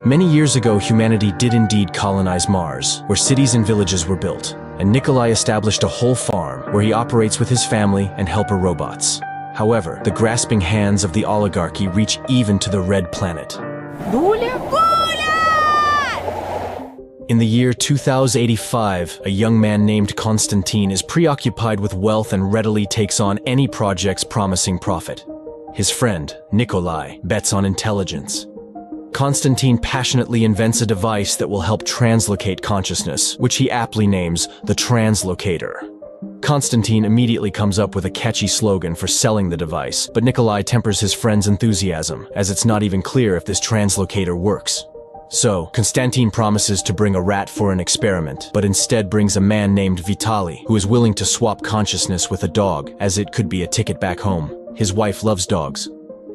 Many years ago, humanity did indeed colonize Mars, where cities and villages were built, and Nikolai established a whole farm where he operates with his family and helper robots. However, the grasping hands of the oligarchy reach even to the Red Planet. In the year 2085, a young man named Konstantin is preoccupied with wealth and readily takes on any projects promising profit. His friend, Nikolai, bets on intelligence. Konstantin passionately invents a device that will help translocate consciousness, which he aptly names the Translocator. Konstantin immediately comes up with a catchy slogan for selling the device, but Nikolai tempers his friend's enthusiasm, as it's not even clear if this translocator works. So, Konstantin promises to bring a rat for an experiment, but instead brings a man named Vitaly, who is willing to swap consciousness with a dog, as it could be a ticket back home. His wife loves dogs.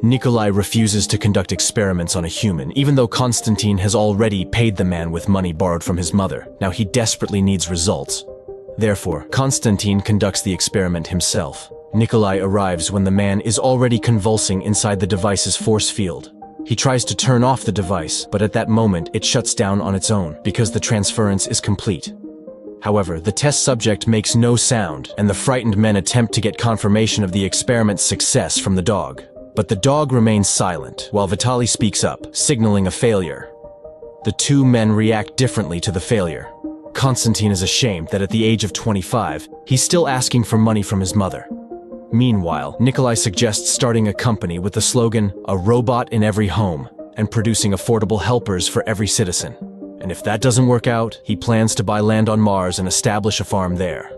Nikolai refuses to conduct experiments on a human, even though Konstantin has already paid the man with money borrowed from his mother. Now he desperately needs results. Therefore, Konstantin conducts the experiment himself. Nikolai arrives when the man is already convulsing inside the device's force field. He tries to turn off the device, but at that moment it shuts down on its own because the transference is complete. However, the test subject makes no sound, and the frightened men attempt to get confirmation of the experiment's success from the dog. But the dog remains silent, while Vitaly speaks up, signaling a failure. The two men react differently to the failure. Konstantin is ashamed that at the age of 25, he's still asking for money from his mother. Meanwhile, Nikolai suggests starting a company with the slogan, "A robot in every home," and producing affordable helpers for every citizen. And if that doesn't work out, he plans to buy land on Mars and establish a farm there.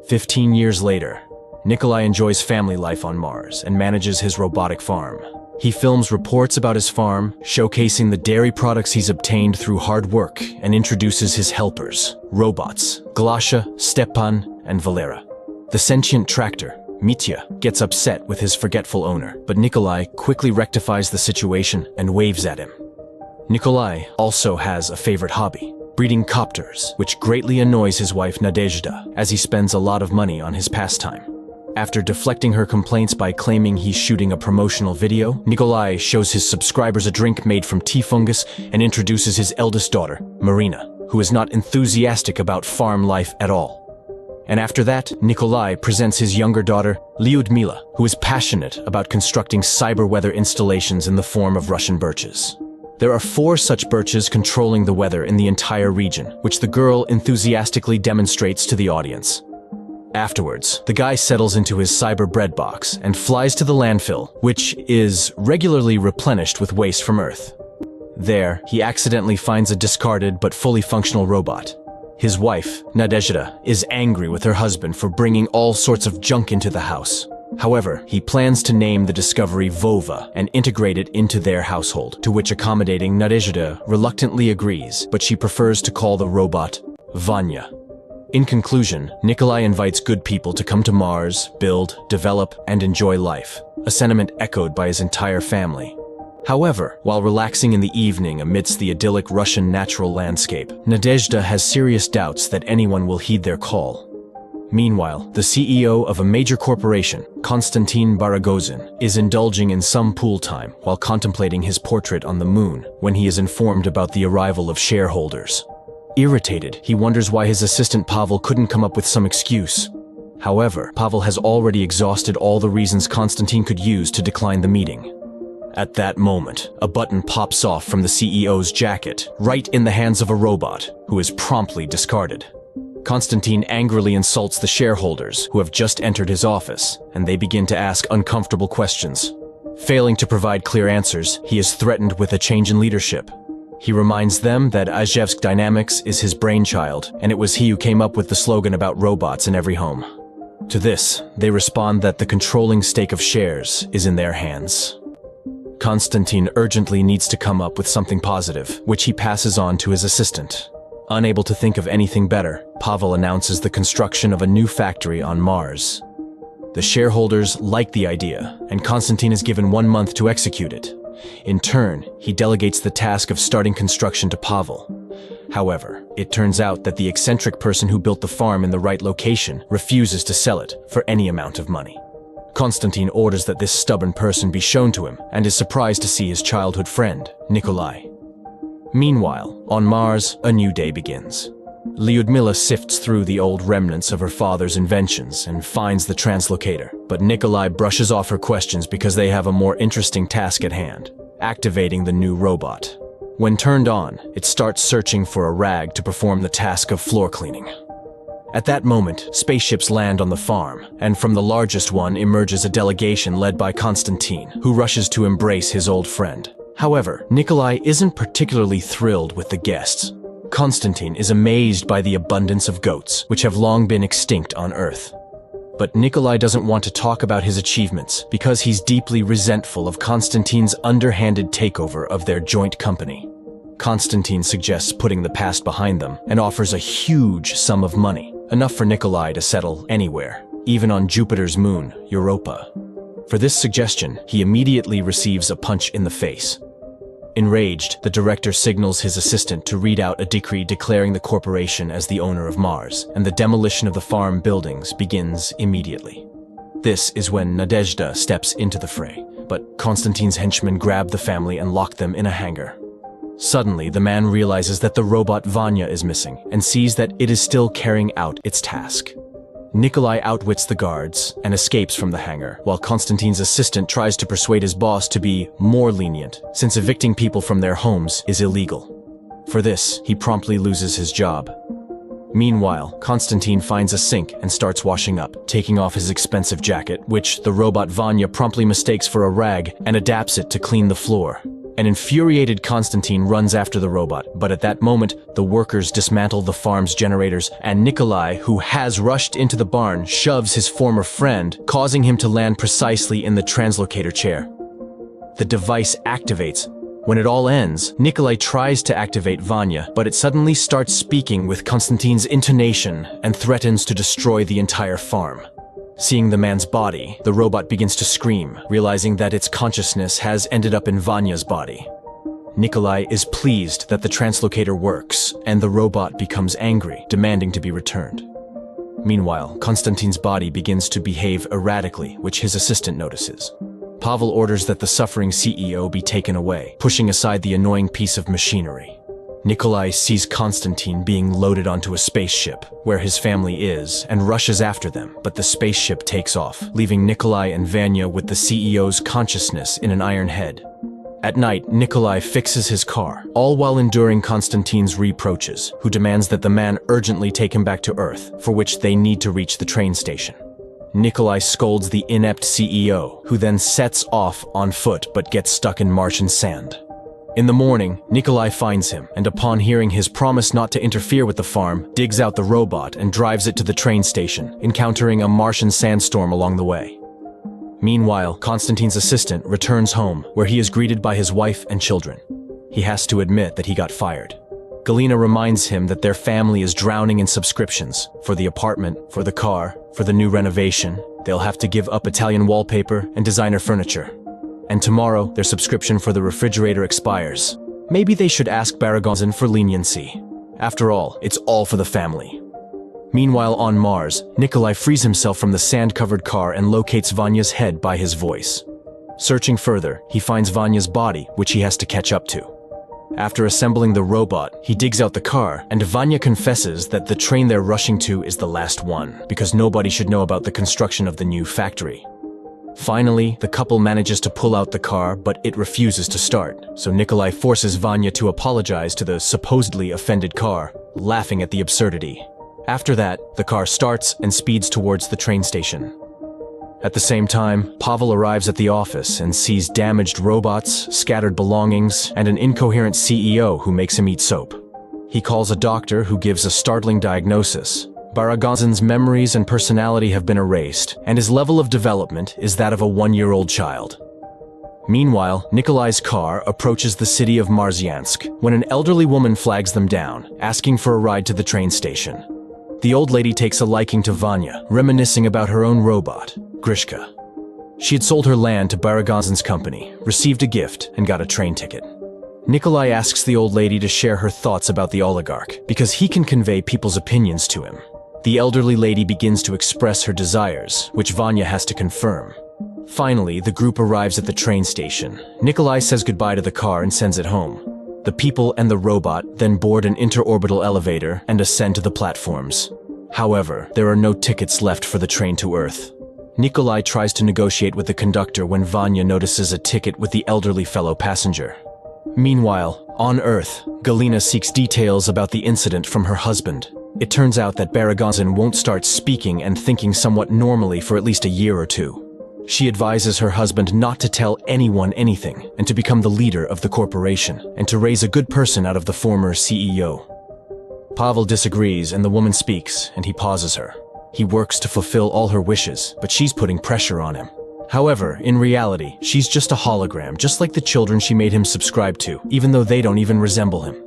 15 years later, Nikolai enjoys family life on Mars and manages his robotic farm. He films reports about his farm, showcasing the dairy products he's obtained through hard work, and introduces his helpers, robots, Glasha, Stepan, and Valera. The sentient tractor, Mitya, gets upset with his forgetful owner, but Nikolai quickly rectifies the situation and waves at him. Nikolai also has a favorite hobby, breeding copters, which greatly annoys his wife Nadezhda, as he spends a lot of money on his pastime. After deflecting her complaints by claiming he's shooting a promotional video, Nikolai shows his subscribers a drink made from tea fungus and introduces his eldest daughter, Marina, who is not enthusiastic about farm life at all. And after that, Nikolai presents his younger daughter, Lyudmila, who is passionate about constructing cyber weather installations in the form of Russian birches. There are 4 such birches controlling the weather in the entire region, which the girl enthusiastically demonstrates to the audience. Afterwards, the guy settles into his cyber bread box and flies to the landfill, which is regularly replenished with waste from Earth. There, he accidentally finds a discarded but fully functional robot. His wife, Nadezhda, is angry with her husband for bringing all sorts of junk into the house. However, he plans to name the discovery Vova and integrate it into their household, to which accommodating Nadezhda reluctantly agrees, but she prefers to call the robot Vanya. In conclusion, Nikolai invites good people to come to Mars, build, develop, and enjoy life, a sentiment echoed by his entire family. However, while relaxing in the evening amidst the idyllic Russian natural landscape, Nadezhda has serious doubts that anyone will heed their call. Meanwhile, the CEO of a major corporation, Konstantin Baragozin, is indulging in some pool time while contemplating his portrait on the moon when he is informed about the arrival of shareholders. Irritated, he wonders why his assistant Pavel couldn't come up with some excuse. However, Pavel has already exhausted all the reasons Konstantin could use to decline the meeting. At that moment, a button pops off from the CEO's jacket, right in the hands of a robot, who is promptly discarded. Konstantin angrily insults the shareholders, who have just entered his office, and they begin to ask uncomfortable questions. Failing to provide clear answers, he is threatened with a change in leadership. He reminds them that Azhevsk Dynamics is his brainchild, and it was he who came up with the slogan about robots in every home. To this, they respond that the controlling stake of shares is in their hands. Konstantin urgently needs to come up with something positive, which he passes on to his assistant. Unable to think of anything better, Pavel announces the construction of a new factory on Mars. The shareholders like the idea, and Konstantin is given 1 month to execute it. In turn, he delegates the task of starting construction to Pavel. However, it turns out that the eccentric person who built the farm in the right location refuses to sell it for any amount of money. Konstantin orders that this stubborn person be shown to him and is surprised to see his childhood friend, Nikolai. Meanwhile, on Mars, a new day begins. Lyudmila sifts through the old remnants of her father's inventions and finds the translocator, but Nikolai brushes off her questions because they have a more interesting task at hand: activating the new robot. When turned on, it starts searching for a rag to perform the task of floor cleaning. At that moment, spaceships land on the farm, and from the largest one emerges a delegation led by Konstantin, who rushes to embrace his old friend. However, Nikolai isn't particularly thrilled with the guests. Konstantin is amazed by the abundance of goats, which have long been extinct on Earth. But Nikolai doesn't want to talk about his achievements because he's deeply resentful of Konstantin's underhanded takeover of their joint company. Konstantin suggests putting the past behind them and offers a huge sum of money, enough for Nikolai to settle anywhere, even on Jupiter's moon, Europa. For this suggestion, he immediately receives a punch in the face. Enraged, the director signals his assistant to read out a decree declaring the corporation as the owner of Mars, and the demolition of the farm buildings begins immediately. This is when Nadezhda steps into the fray, but Konstantin's henchmen grab the family and lock them in a hangar. Suddenly, the man realizes that the robot Vanya is missing and sees that it is still carrying out its task. Nikolai outwits the guards and escapes from the hangar, while Konstantin's assistant tries to persuade his boss to be more lenient, since evicting people from their homes is illegal. For this, he promptly loses his job. Meanwhile, Konstantin finds a sink and starts washing up, taking off his expensive jacket, which the robot Vanya promptly mistakes for a rag and adapts it to clean the floor. An infuriated Konstantin runs after the robot, but at that moment, the workers dismantle the farm's generators, and Nikolai, who has rushed into the barn, shoves his former friend, causing him to land precisely in the translocator chair. The device activates. When it all ends, Nikolai tries to activate Vanya, but it suddenly starts speaking with Konstantin's intonation and threatens to destroy the entire farm. Seeing the man's body, the robot begins to scream, realizing that its consciousness has ended up in Vanya's body. Nikolai is pleased that the translocator works, and the robot becomes angry, demanding to be returned. Meanwhile, Konstantin's body begins to behave erratically, which his assistant notices. Pavel orders that the suffering CEO be taken away, pushing aside the annoying piece of machinery. Nikolai sees Konstantin being loaded onto a spaceship, where his family is, and rushes after them, but the spaceship takes off, leaving Nikolai and Vanya with the CEO's consciousness in an iron head. At night, Nikolai fixes his car, all while enduring Konstantin's reproaches, who demands that the man urgently take him back to Earth, for which they need to reach the train station. Nikolai scolds the inept CEO, who then sets off on foot but gets stuck in Martian sand. In the morning, Nikolai finds him, and upon hearing his promise not to interfere with the farm, digs out the robot and drives it to the train station, encountering a Martian sandstorm along the way. Meanwhile, Konstantin's assistant returns home, where he is greeted by his wife and children. He has to admit that he got fired. Galina reminds him that their family is drowning in subscriptions for the apartment, for the car, for the new renovation. They'll have to give up Italian wallpaper and designer furniture. And tomorrow, their subscription for the refrigerator expires. Maybe they should ask Baragonzin for leniency. After all, it's all for the family. Meanwhile, on Mars, Nikolai frees himself from the sand-covered car and locates Vanya's head by his voice. Searching further, he finds Vanya's body, which he has to catch up to. After assembling the robot, he digs out the car, and Vanya confesses that the train they're rushing to is the last one, because nobody should know about the construction of the new factory. Finally, the couple manages to pull out the car, but it refuses to start, so Nikolai forces Vanya to apologize to the supposedly offended car, laughing at the absurdity. After that, the car starts and speeds towards the train station. At the same time, Pavel arrives at the office and sees damaged robots, scattered belongings, and an incoherent CEO who makes him eat soap. He calls a doctor who gives a startling diagnosis. Baragonzin's memories and personality have been erased, and his level of development is that of a 1-year-old child. Meanwhile, Nikolai's car approaches the city of Marsyansk when an elderly woman flags them down, asking for a ride to the train station. The old lady takes a liking to Vanya, reminiscing about her own robot, Grishka. She had sold her land to Baragonzin's company, received a gift, and got a train ticket. Nikolai asks the old lady to share her thoughts about the oligarch, because he can convey people's opinions to him. The elderly lady begins to express her desires, which Vanya has to confirm. Finally, the group arrives at the train station. Nikolai says goodbye to the car and sends it home. The people and the robot then board an interorbital elevator and ascend to the platforms. However, there are no tickets left for the train to Earth. Nikolai tries to negotiate with the conductor when Vanya notices a ticket with the elderly fellow passenger. Meanwhile, on Earth, Galina seeks details about the incident from her husband. It turns out that Baragonzin won't start speaking and thinking somewhat normally for at least a year or two. She advises her husband not to tell anyone anything and to become the leader of the corporation and to raise a good person out of the former CEO. Pavel disagrees and the woman speaks and he pauses her. He works to fulfill all her wishes, but she's putting pressure on him. However, in reality, she's just a hologram, just like the children she made him subscribe to, even though they don't even resemble him.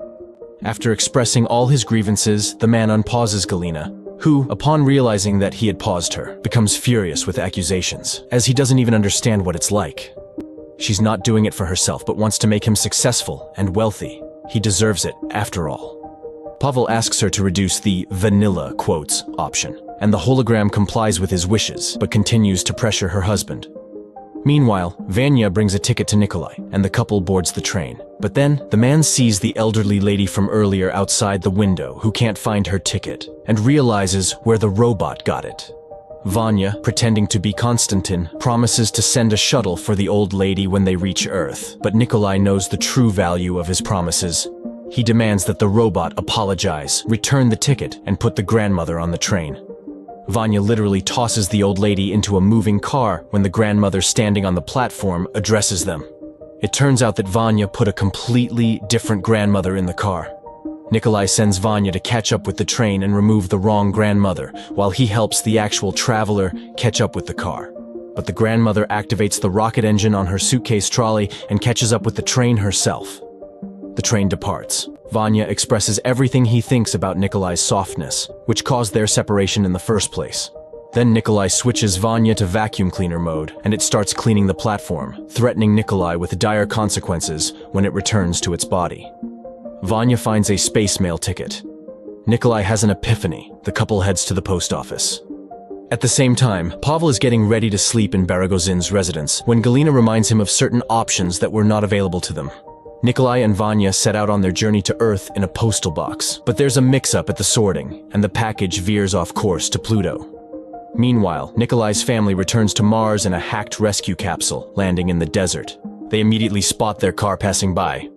After expressing all his grievances, the man unpauses Galina, who, upon realizing that he had paused her, becomes furious with accusations, as he doesn't even understand what it's like. She's not doing it for herself, but wants to make him successful and wealthy. He deserves it, after all. Pavel asks her to reduce the vanilla quotes option, and the hologram complies with his wishes, but continues to pressure her husband. Meanwhile, Vanya brings a ticket to Nikolai, and the couple boards the train. But then, the man sees the elderly lady from earlier outside the window who can't find her ticket, and realizes where the robot got it. Vanya, pretending to be Konstantin, promises to send a shuttle for the old lady when they reach Earth, but Nikolai knows the true value of his promises. He demands that the robot apologize, return the ticket, and put the grandmother on the train. Vanya literally tosses the old lady into a moving car when the grandmother standing on the platform addresses them. It turns out that Vanya put a completely different grandmother in the car. Nikolai sends Vanya to catch up with the train and remove the wrong grandmother, while he helps the actual traveler catch up with the car. But the grandmother activates the rocket engine on her suitcase trolley and catches up with the train herself. The train departs. Vanya expresses everything he thinks about Nikolai's softness, which caused their separation in the first place. Then Nikolai switches Vanya to vacuum cleaner mode, and it starts cleaning the platform, threatening Nikolai with dire consequences when it returns to its body. Vanya finds a space mail ticket. Nikolai has an epiphany. The couple heads to the post office. At the same time, Pavel is getting ready to sleep in Baragozin's residence when Galina reminds him of certain options that were not available to them. Nikolai and Vanya set out on their journey to Earth in a postal box, but there's a mix-up at the sorting, and the package veers off course to Pluto. Meanwhile, Nikolai's family returns to Mars in a hacked rescue capsule, landing in the desert. They immediately spot their car passing by,